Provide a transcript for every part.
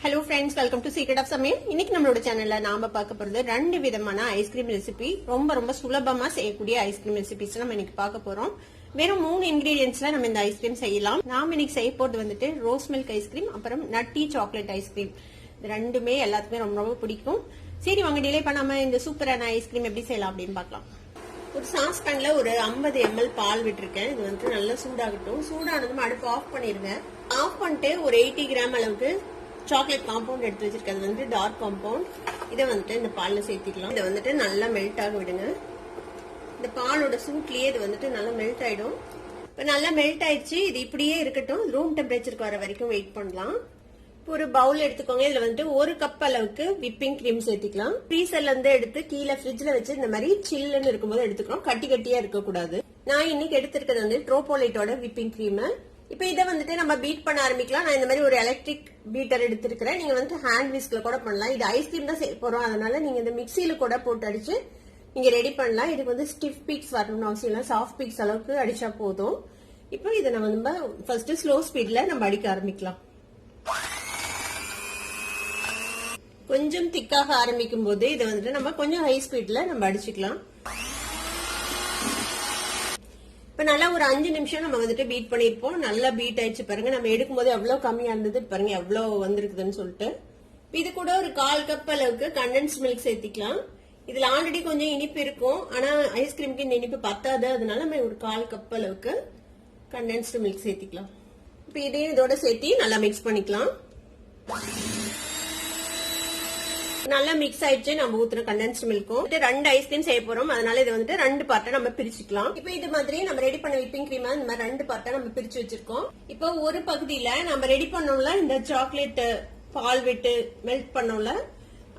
Hello friends, welcome to Secret of Samayal. இன்னைக்கு நம்மளோட சேனல்ல நாம பார்க்க போறது ரெண்டு விதமான ஐஸ்கிரீம் ரெசிபி. ரொம்ப சுலபமா செய்யக்கூடிய ஐஸ்கிரீம் ரெசிபிஸ் நம்ம இன்னைக்கு பார்க்க போறோம். வெறும் 3 இன்கிரிடியன்ட்ஸ்ல நம்ம இந்த ஐஸ்கிரீம் செய்யலாம். நாம இன்னைக்கு செய்ய போறது வந்துட்டு ரோஸ் மில்க் ஐஸ்கிரீம் அப்புறம் நட்டி சாக்லேட் ஐஸ்கிரீம். இது ரெண்டுமே எல்லாத்துக்குமே ரொம்ப பிடிக்கும். சரி வாங்க டிலே பண்ணாம இந்த சூப்பரான ஐஸ்கிரீம் எப்படி செய்யலாம் அப்படின்னு பார்க்கலாம். ஒரு சாஸ் பேன்ல ஒரு 50 ml பால் விட்டுருக்கேன். இது வந்து நல்லா சூடாகட்டும். சூடானதும் அடுப்பு ஆஃப் பண்ணிருங்க. ஆஃப் பண்ணிட்டு ஒரு 80 கிராம் அளவுக்கு சாக்லேட் காம்பவுண்ட் எடுத்து வச்சிருக்கேன். அது வந்து டார்க் காம்பவுண்ட். இதை வந்துட்டு இந்த பால்ல சேர்த்திக்கலாம். இதை வந்துட்டு நல்லா மெல்ட் ஆக விடுங்க. இந்த பாலோட சூட்லயே இது வந்துட்டு நல்லா மெல்ட் ஆயிடும். இப்ப நல்லா மெல்ட் ஆயிடுச்சு. இது இப்படியே இருக்கட்டும். ரூம் டெம்பரேச்சருக்கு வர வரைக்கும் வெயிட் பண்ணலாம். ஒரு பவுல் எடுத்துக்கோங்க. இதுல வந்துட்டு 1 கப் அளவுக்கு விப்பிங் கிரீம் சேர்த்திக்கலாம். ஃப்ரீசர்ல இருந்து எடுத்து கீழே ஃப்ரிட்ஜ்ல வச்சு இந்த மாதிரி சில்லுன்னு இருக்கும்போது எடுத்துக்கிறோம். கட்டி கட்டியா இருக்க கூடாது. நான் இன்னைக்கு எடுத்திருக்கிறது வந்து ட்ரோபோலைட்டோட விப்பிங் கிரீம். இப்ப இதை வந்துட்டு நம்ம பீட் பண்ண ஆரம்பிக்கலாம். நான் இந்த மாதிரி ஒரு எலக்ட்ரிக் பீட்டர் எடுத்திருக்கிறேன். நீங்க வந்து ஹேண்ட் விஸ்க்ல கூட பண்ணலாம். இது ஐஸ்கிரீம் தான் செய்ய போறோம். அதனால நீங்க இந்த மிக்சியில கூட போட்டு அடிச்சு நீங்க ரெடி பண்ணலாம். இதுக்கு வந்து ஸ்டிஃப் பீக்ஸ் வரணும்னு அவசியம் இல்லை. சாஃப்ட் பீக்ஸ் அளவுக்கு அடிச்சா போதும். இப்போ இதை நம்ம ஃபர்ஸ்ட் ஸ்லோ ஸ்பீட்ல நம்ம அடிக்க ஆரம்பிக்கலாம். கொஞ்சம் திக்காக ஆரம்பிக்கும் போது இதை வந்துட்டு நம்ம கொஞ்சம் ஹை ஸ்பீட்ல நம்ம அடிச்சுக்கலாம். இப்ப நல்லா ஒரு 5 நிமிஷம் நம்ம வந்துட்டு பீட் பண்ணிருப்போம். நல்லா பீட் ஆயிடுச்சு பாருங்க. நம்ம எடுக்கும் போது எவ்வளவு கம்மியா இருந்தது பாருங்க, எவ்வளவு வந்திருக்குதுன்னு சொல்லிட்டு. இது கூட ஒரு 1/4 கப் அளவுக்கு கண்டென்ஸ் மில்க் சேர்த்திக்கலாம். இதுல ஆல்ரெடி கொஞ்சம் இனிப்பு இருக்கும். ஆனா ஐஸ்கிரீமுக்கு இந்த இனிப்பு பத்தாது. அதனால நம்ம ஒரு 1/4 கப் அளவுக்கு கண்டென்ஸ்டு மில்க் சேர்த்திக்கலாம். இப்ப இதையும் இதோட சேர்த்தி நல்லா மிக்ஸ் பண்ணிக்கலாம். நல்லா மிக்ஸ் ஆயிடுச்சு. நம்ம ஊத்துற கண்டென்ஸ்ட் மில்க்கும் 2 ஐஸ்கிரீம் செய்ய போறோம். அதனால இது வந்துட்டு 2 பார்ட்டா நம்ம பிரிச்சுக்கலாம். இப்போ இது மாதிரி நம்ம ரெடி பண்ண விப்பிங் கிரீம் இந்த மாதிரி 2 பார்ட்டா நம்ம பிரிச்சு வச்சிருக்கோம். இப்போ ஒரு பகுதியில நம்ம ரெடி பண்ணோம்ல இந்த சாக்லேட் பால் விட்டு மெல்ட் பண்ணோம்ல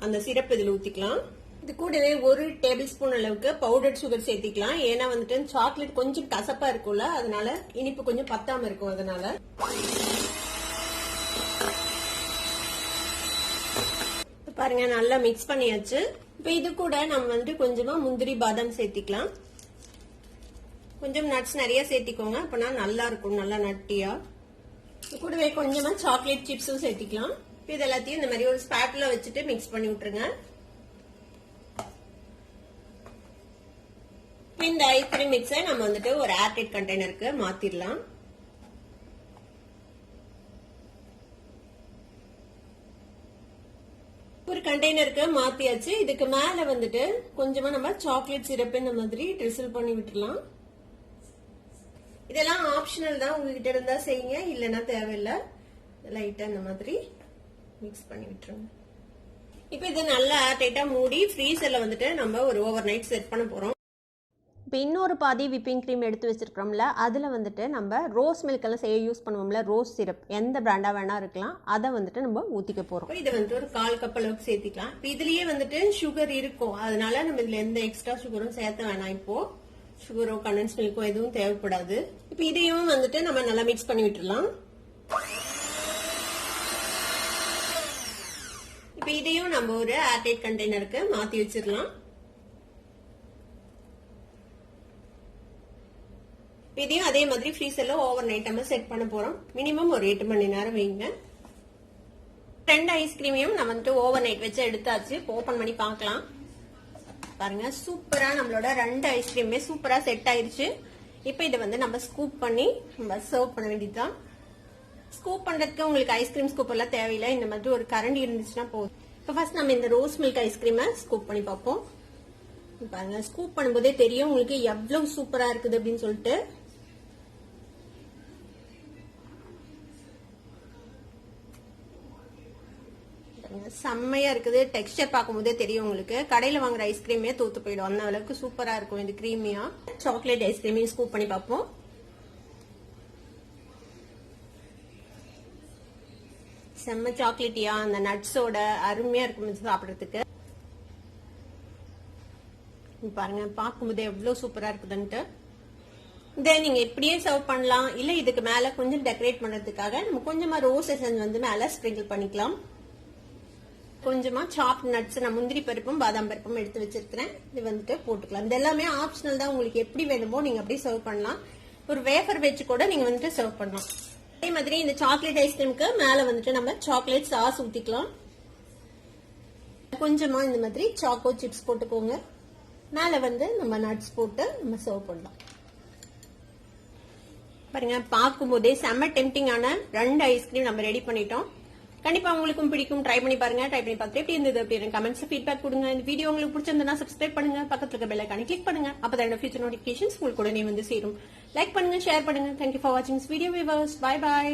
அந்த சிரப் இதுல ஊத்திக்கலாம். இது கூடவே 1 டேபிள் ஸ்பூன் அளவுக்கு பவுடர் சுகர் சேர்த்திக்கலாம். ஏன்னா வந்துட்டு சாக்லேட் கொஞ்சம் கசப்பா இருக்கும்ல, அதனால இனிப்பு கொஞ்சம் பத்தாம இருக்கும். அதனால பாருங்க நல்லா மிக்ஸ் பண்ணியாச்சு. இப்ப இது கூட நம்ம வந்து கொஞ்சமா முந்திரி பாதாம் சேர்த்திக்கலாம். கொஞ்சம் நட்ஸ் நிறைய சேர்த்திக்கோங்க. அப்பனா நல்லா இருக்கும், நல்லா நட்டியா. கூடவே கொஞ்சமா சாக்லேட் சிப்ஸும் சேர்த்திக்கலாம். இது எல்லாத்தையும் இந்த மாதிரி ஒரு ஸ்பாட்ல வச்சுட்டு மிக்ஸ் பண்ணி விட்டுருங்க. இந்த ஐஸ்கிரீம் மிக்ஸை நம்ம வந்துட்டு ஒரு ஏர்டைட் கண்டெய்னருக்கு மாத்திரலாம். ஒரு கண்டெய்னருக்கு மாத்தியாச்சு. இதுக்கு மேல வந்துட்டு கொஞ்சமா நம்ம சாக்லேட் சிரப் இந்த மாதிரி ட்ரிசில் பண்ணி விட்டுறலாம். இதெல்லாம் ஆப்ஷனல் தான். உங்ககிட்ட இருந்தா செய்யுங்க, இல்லைன்னா தேவையில்லை. லைட்டா இந்த மாதிரி மிக்ஸ் பண்ணி விட்டுருங்க. இப்ப இது நல்லா டைட்டா மூடி ஃப்ரீசர்ல வந்துட்டு நம்ம ஒரு ஓவர் நைட் செட் பண்ண போறோம். இப்போ இன்னொரு பாதி விப்பிங் க்ரீம் எடுத்து வச்சிருக்கிறோம்ல, அதில் வந்துட்டு நம்ம ரோஸ் மில்கெல்லாம் செய்ய யூஸ் பண்ணுவோம்ல, ரோஸ் சிரப் எந்த பிராண்டாக வேணா இருக்கலாம், அதை வந்துட்டு நம்ம ஊற்றிக்க போகிறோம். இதை வந்துட்டு ஒரு 1/4 கப் அளவுக்கு சேர்த்திக்கலாம். இப்போ இதுலேயே வந்துட்டு சுகர் இருக்கும். அதனால நம்ம இதில் எந்த எக்ஸ்ட்ரா சுகரும் சேர்த்த வேணாம். இப்போ சுகரோ கண்டென்ஸ் மில்கோ எதுவும் தேவைப்படாது. இப்போ இதையும் வந்துட்டு நம்ம நல்லா மிக்ஸ் பண்ணி விட்டுடலாம். இப்போ இதையும் நம்ம ஒரு ஏர்டைட் கண்டெய்னருக்கு மாற்றி வச்சிடலாம். இதையும் அதே மாதிரி ஃப்ரீசர்ல ஓவர் நைட் நம்ம செட் பண்ண போறோம். மினிமம் ஒரு 8 மணி நேரம் வைங்க. 2 ஐஸ்கிரீமையும் நம்ம வந்துட்டு ஓவர் நைட் வச்சு எடுத்தாச்சு. ஓபன் பண்ணி பார்க்கலாம். பாருங்க சூப்பரா நம்மளோட 2 ஐஸ்கிரீமே சூப்பரா செட் ஆயிருச்சு. இப்போ இதை வந்து நம்ம ஸ்கூப் பண்ணி நம்ம சர்வ் பண்ண வேண்டியதுதான். ஸ்கூப் பண்றதுக்கு உங்களுக்கு ஐஸ்கிரீம் ஸ்கூப் எல்லாம் தேவையில்லை. இந்த மாதிரி ஒரு கரண்டி இருந்துச்சுன்னா போதும். இப்போ ஃபர்ஸ்ட் நம்ம இந்த ரோஸ் மில்க் ஐஸ்கிரீமை ஸ்கூப் பண்ணி பார்ப்போம். பாருங்க ஸ்கூப் பண்ணும்போதே தெரியும் உங்களுக்கு எவ்வளவு சூப்பரா இருக்குது அப்படின்னு சொல்லிட்டு. செம்மையா இருக்குது. டெக்ஸ்டர் பார்க்கும் போதே தெரியும் உங்களுக்கு. கடையில வாங்குற ஐஸ்கிரீமே தூத்து போயிடும். அந்த அளவுக்கு சூப்பரா இருக்கும். இது கிரீமியா சாக்லேட் ஐஸ்கிரீமையும் ஸ்கூப் பண்ணி பார்ப்போம். செம்ம சாக்லேட்டியா அந்த நட்ஸோட அருமையா இருக்கும் சாப்பிடறதுக்கு. பாருங்க பார்க்கும்போது எவ்வளவு சூப்பரா இருக்குதுன்ட்டு. இதை நீங்க இப்படியே சர்வ் பண்ணலாம். இல்ல இதுக்கு மேல கொஞ்சம் டெக்கரேட் பண்றதுக்காக நம்ம கொஞ்சமா ரோஸ் எசன்ஸ் வந்து மேல ஸ்ப்ரிங்கிள் பண்ணிக்கலாம். கொஞ்சமா சாப் நட்ஸ் நான் முந்திரி பருப்பும் பாதாம் பருப்பும் எடுத்து வச்சிருக்கிறேன். இது வந்துட்டு போட்டுக்கலாம். இது எல்லாமே ஆப்ஷனல் தான். உங்களுக்கு எப்படி வேணுமோ நீங்க அப்படியே சர்வ் பண்ணலாம். ஒரு வேஃபர் வச்சு கூட நீங்க வந்துட்டு சர்வ் பண்ணலாம். அதே மாதிரி இந்த சாக்லேட் ஐஸ்கிரீமுக்கு மேல வந்துட்டு நம்ம சாக்லேட் சாஸ் ஊத்திக்கலாம். கொஞ்சமா இந்த மாதிரி சாக்கோ சிப்ஸ் போட்டுக்கோங்க. மேல வந்து நம்ம நட்ஸ் போட்டு நம்ம சர்வ் பண்ணலாம். பாருங்க, பார்க்கும் போதே செம்ம டெம்டிங்கான 2 ஐஸ்கிரீம் நம்ம ரெடி பண்ணிட்டோம். கண்டிப்பா உங்களுக்கும் பிடிக்கும். ட்ரை பண்ணி பாருங்க. ட்ரை பண்ணி பார்த்துட்டு எப்படி இருந்தது அப்படின்னு கமெண்ட்ஸ் ஃபீட்பேக் கொடுங்க. இந்த வீடியோ உங்களுக்கு பிடிச்சிருந்தா சப்ஸ்கிரைப் பண்ணுங்க. பக்கத்துல இருக்க பெல் ஐகானை கிளிக் பண்ணுங்க. அப்பதான் ஃபியூச்சர் நோட்டிபிகேஷன்ஸ் உங்களுக்கு உடனே வந்து சேரும். லைக் பண்ணுங்க, ஷேர் பண்ணுங்க. தேங்க்யூ ஃபார் வாட்சிங் this video viewers. Bye by.